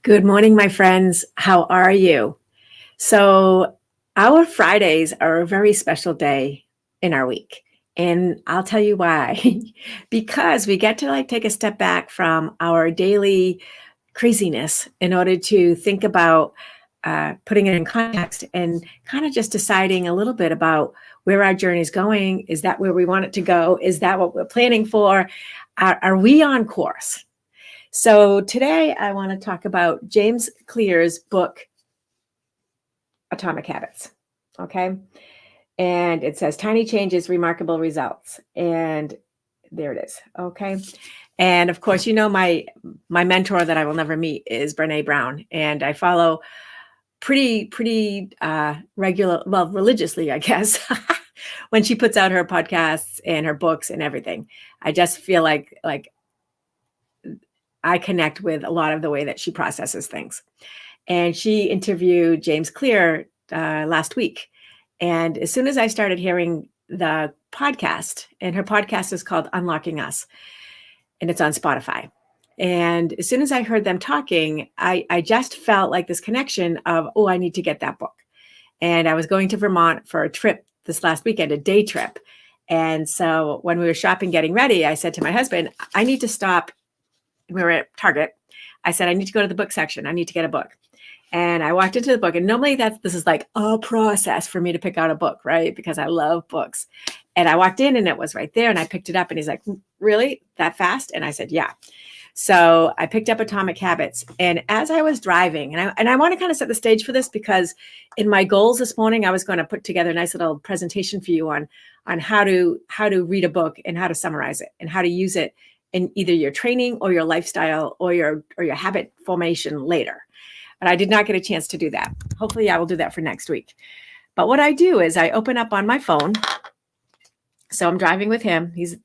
Good morning, my friends. How are you? So, our Fridays are a very special day in our week. And I'll tell you why. Because we get to take a step back from our daily craziness in order to think about putting it in context and kind of just deciding a little bit about where our journey is going. Is that where we want it to go? Is that what we're planning for? Are we on course? So today I want to talk about James Clear's book, Atomic Habits. Okay. And it says tiny changes, remarkable results. And there it is. Okay. And of course, my mentor that I will never meet is Brene Brown. And I follow pretty religiously, I guess, when she puts out her podcasts and her books and everything. I just feel like I connect with a lot of the way that she processes things. And she interviewed James Clear last week. And as soon as I started hearing the podcast, and her podcast is called Unlocking Us, and it's on Spotify. And as soon as I heard them talking, I just felt like this connection of, oh, I need to get that book. And I was going to Vermont for a trip this last weekend, a day trip. And so when we were shopping, getting ready, I said to my husband, I need to stop. We were at Target. I said, I need to go to the book section. I need to get a book. And I walked into the book, and normally this is like a process for me to pick out a book, right? Because I love books. And I walked in and it was right there, and I picked it up, and he's like, really, that fast? And I said, yeah. So I picked up Atomic Habits. And as I was driving, and I want to kind of set the stage for this, because in my goals this morning, I was going to put together a nice little presentation for you on how to read a book and how to summarize it and how to use it in either your training or your lifestyle or your habit formation later. But I did not get a chance to do that. Hopefully I will do that for next week. But what I do is I open up on my phone. So I'm driving with him. He's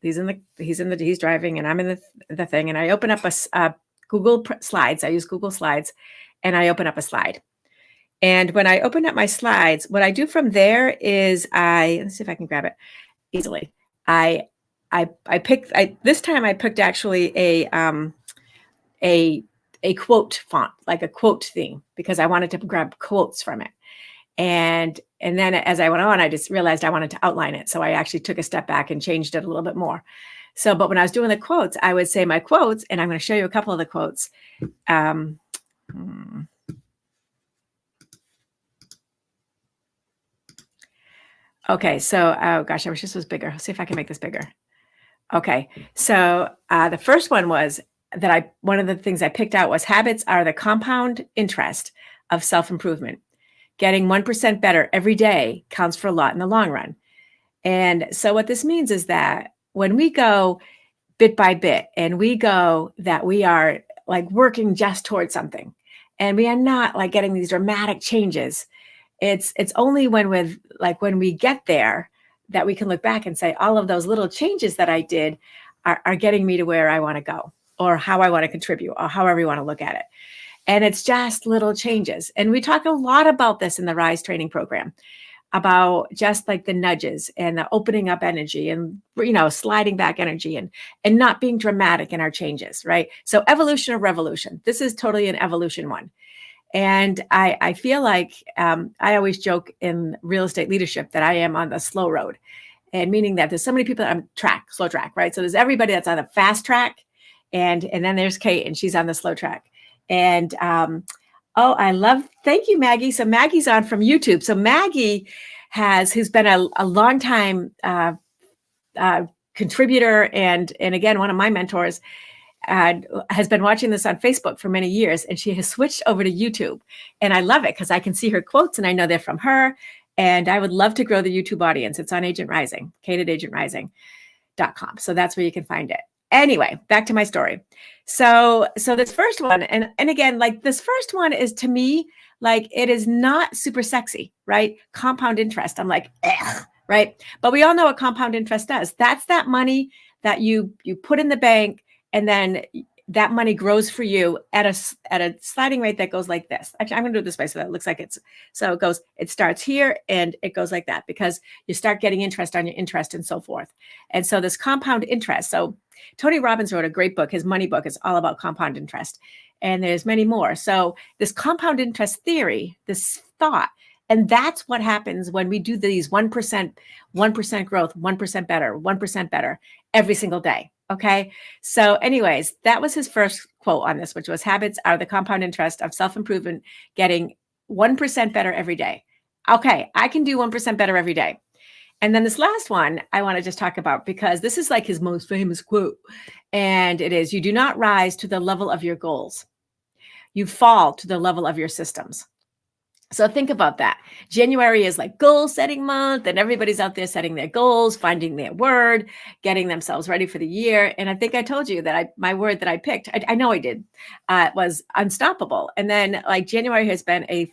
driving, and I'm in the thing. And I open up a Google Slides. I use Google Slides, and I open up a slide. And when I open up my slides, what I do from there is let's see if I can grab it easily. This time I picked actually a quote font, like a quote theme, because I wanted to grab quotes from it. And then as I went on, I just realized I wanted to outline it. So I actually took a step back and changed it a little bit more. But when I was doing the quotes, I would say my quotes, and I'm going to show you a couple of the quotes. Okay, so, oh gosh, I wish this was bigger. Let's see if I can make this bigger. Okay, so the first one was one of the things I picked out was habits are the compound interest of self-improvement. Getting 1% better every day counts for a lot in the long run. And so what this means is that when we go bit by bit, and we go that we are like working just towards something, and we are not like getting these dramatic changes, it's only when we get there that we can look back and say, all of those little changes that I did are getting me to where I want to go, or how I want to contribute, or however you want to look at it. And it's just little changes. And we talk a lot about this in the Rise training program, about just like the nudges and the opening up energy and, sliding back energy and not being dramatic in our changes, right? So evolution or revolution. This is totally an evolution one. And I feel like I always joke in real estate leadership that I am on the slow road, and meaning that there's so many people on slow track, right? So there's everybody that's on the fast track, and then there's Kate, and she's on the slow track. And thank you, Maggie. So Maggie's on from YouTube. So Maggie who's been a long time contributor, and again, one of my mentors, has been watching this on Facebook for many years, and she has switched over to YouTube. And I love it because I can see her quotes and I know they're from her. And I would love to grow the YouTube audience. It's on Agent Rising, kate@agentrising.com. So that's where you can find it. Anyway, back to my story. So this first one, and again, like this first one is, to me, like, it is not super sexy, right? Compound interest. I'm like, ugh, right? But we all know what compound interest does. That's that money that you put in the bank, and then that money grows for you at a sliding rate that goes like this. Actually, I'm going to do it this way so that it looks like it starts here and it goes like that, because you start getting interest on your interest and so forth. And so this compound interest. So Tony Robbins wrote a great book. His money book is all about compound interest. and there's many more. So this compound interest theory, this thought, and that's what happens when we do these 1% growth, 1% better, 1% better every single day. Okay. So anyways, that was his first quote on this, which was habits are the compound interest of self-improvement, getting 1% better every day. Okay. I can do 1% better every day. And then this last one I want to just talk about, because this is like his most famous quote. And it is, you do not rise to the level of your goals. You fall to the level of your systems. So think about that. January is like goal setting month, and everybody's out there setting their goals, finding their word, getting themselves ready for the year. And I think I told you that my word that I picked, I know I did, was unstoppable. And then like January has been a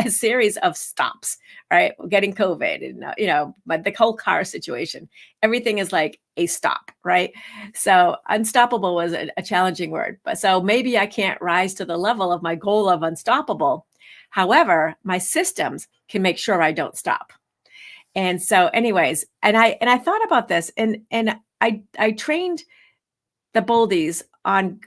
series of stops, right? Getting COVID and, the whole car situation, everything is like a stop, right? So unstoppable was a challenging word, but so maybe I can't rise to the level of my goal of unstoppable. However, my systems can make sure I don't stop. And so anyways, and I thought about this, and I trained the Boldies on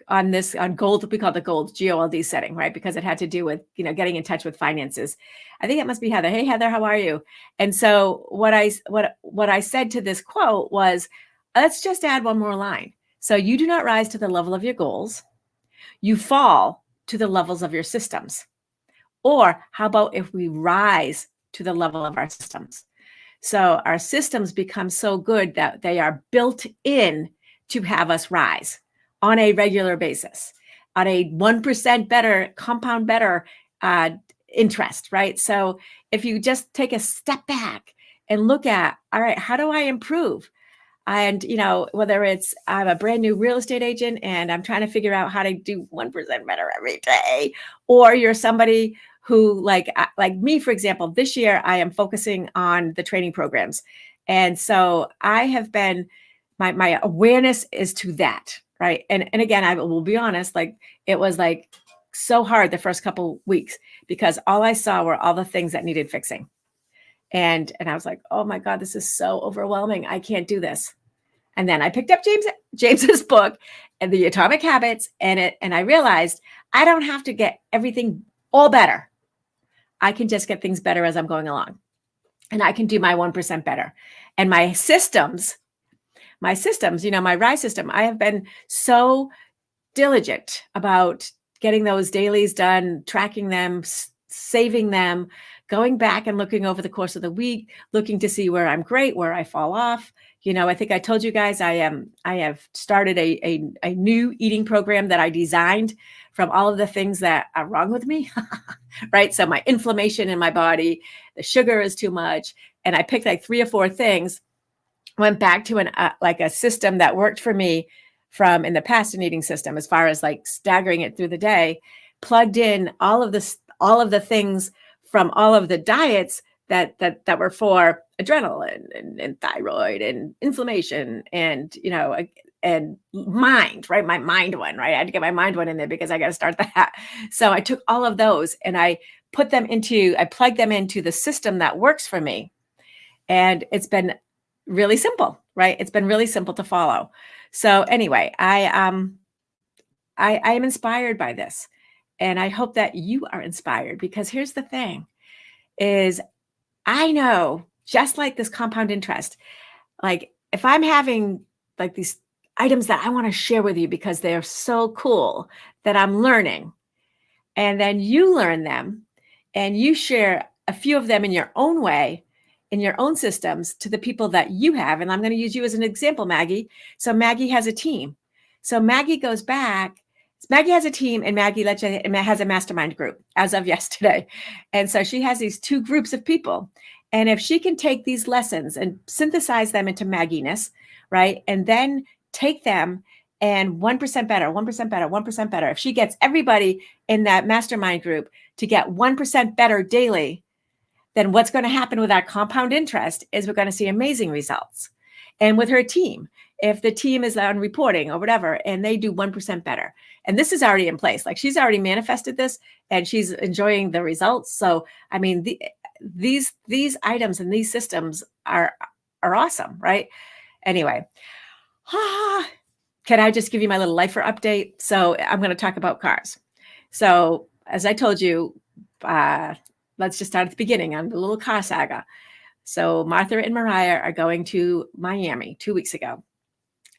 gold, we call the gold GOLD setting, right? Because it had to do with, getting in touch with finances. I think it must be Heather. Hey, Heather, how are you? And so what I said to this quote was, let's just add one more line. So you do not rise to the level of your goals. You fall to the levels of your systems. Or how about if we rise to the level of our systems? So our systems become so good that they are built in to have us rise on a regular basis, on a 1% better, compound better interest, right? So if you just take a step back and look at, all right, how do I improve? And, whether it's I'm a brand new real estate agent and I'm trying to figure out how to do 1% better every day, or you're somebody who like me, for example, this year I am focusing on the training programs. And so I have been, my awareness is to that, right? And again, I will be honest, like it was like so hard the first couple weeks because all I saw were all the things that needed fixing. And I was like, oh my God, this is so overwhelming. I can't do this. And then I picked up James's book and the Atomic Habits, and I realized I don't have to get everything all better. I can just get things better as I'm going along. And I can do my 1% better. And my systems, my RISE system, I have been so diligent about getting those dailies done, tracking them, saving them, going back and looking over the course of the week, looking to see where I'm great, where I fall off. I think I told you guys I have started a new eating program that I designed from all of the things that are wrong with me, right? So my inflammation in my body, the sugar is too much. And I picked like 3 or 4 things, went back to a system that worked for me from in the past, an eating system, as far as like staggering it through the day, plugged in all of the things from all of the diets that were for adrenaline and thyroid and inflammation and, and mind, right? My mind one, right? I had to get my mind one in there because I got to start that. So I took all of those and I plugged them into the system that works for me. And it's been really simple, right? It's been really simple to follow. So anyway, I am inspired by this. And I hope that you are inspired, because here's the thing is I know, just like this compound interest, like if I'm having like these items that I want to share with you because they're so cool that I'm learning, and then you learn them and you share a few of them in your own way, in your own systems to the people that you have. And I'm going to use you as an example, Maggie. So Maggie has a team. So Maggie goes back. Maggie has a team, and Maggie has a mastermind group as of yesterday. And so she has these 2 groups of people. And if she can take these lessons and synthesize them into Maggie-ness, right? And then take them and 1% better, 1% better, 1% better. If she gets everybody in that mastermind group to get 1% better daily, then what's going to happen with that compound interest is we're going to see amazing results. And with her team, if the team is on reporting or whatever, and they do 1% better, and this is already in place, like she's already manifested this and she's enjoying the results. So, I mean, these items and these systems are awesome, right? Anyway, can I just give you my little lifer update? So I'm going to talk about cars. So as I told you, let's just start at the beginning on the little car saga. So Martha and Mariah are going to Miami 2 weeks ago.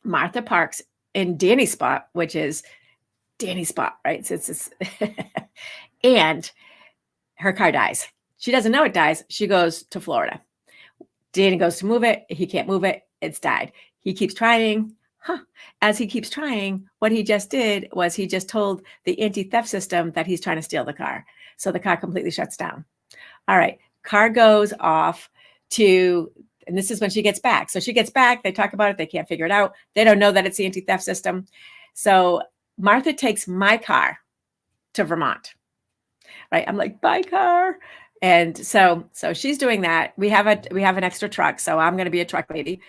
Martha parks in Danny's spot, which is Danny's spot, right? So it's and her car dies. She doesn't know it dies. She goes to Florida. Danny goes to move it. He can't move it. It's died. He keeps trying. As he keeps trying, what he just did was he just told the anti-theft system that he's trying to steal the car. So the car completely shuts down. All right. Car goes off to, and this is when she gets back. So she gets back. They talk about it. They can't figure it out. They don't know that it's the anti-theft system. So Martha takes my car to Vermont. Right. I'm like, bye, car. And so she's doing that. We have an extra truck. So I'm going to be a truck lady.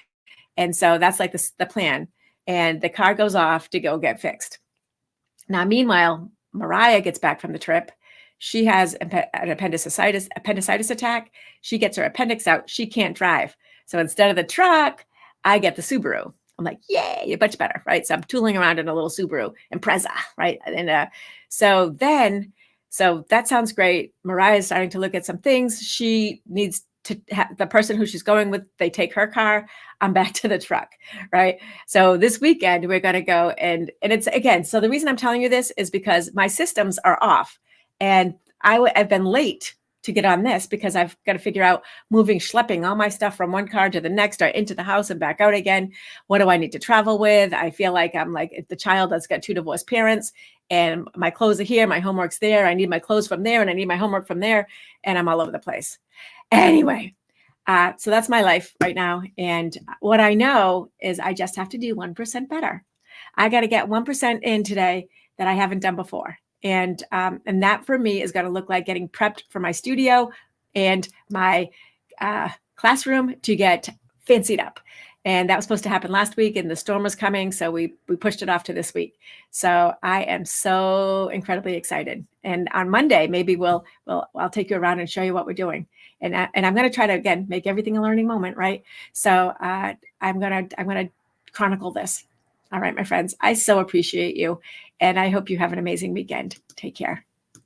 And so that's like the plan. And the car goes off to go get fixed. Now, meanwhile, Mariah gets back from the trip. She has an appendicitis attack. She gets her appendix out. She can't drive. So instead of the truck, I get the Subaru. I'm like, yay, much better, right? So I'm tooling around in a little Subaru Impreza, right? And so that sounds great. Mariah is starting to look at some things. She needs to have the person who she's going with, they take her car. I'm back to the truck, right? So this weekend we're going to go and it's again. So the reason I'm telling you this is because my systems are off and I've been late to get on this because I've got to figure out schlepping all my stuff from one car to the next or into the house and back out again. What do I need to travel with? I feel like I'm like the child that's got 2 divorced parents and my clothes are here. My homework's there. I need my clothes from there and I need my homework from there. And I'm all over the place. Anyway, so that's my life right now. And what I know is I just have to do 1% better. I got to get 1% in today that I haven't done before. And that for me is going to look like getting prepped for my studio and my classroom to get fancied up. And that was supposed to happen last week and the storm was coming. So we pushed it off to this week. So I am so incredibly excited. And on Monday, maybe I'll take you around and show you what we're doing. And I'm going to try to, again, make everything a learning moment, right? So I'm going to chronicle this. All right, my friends, I so appreciate you. And I hope you have an amazing weekend. Take care.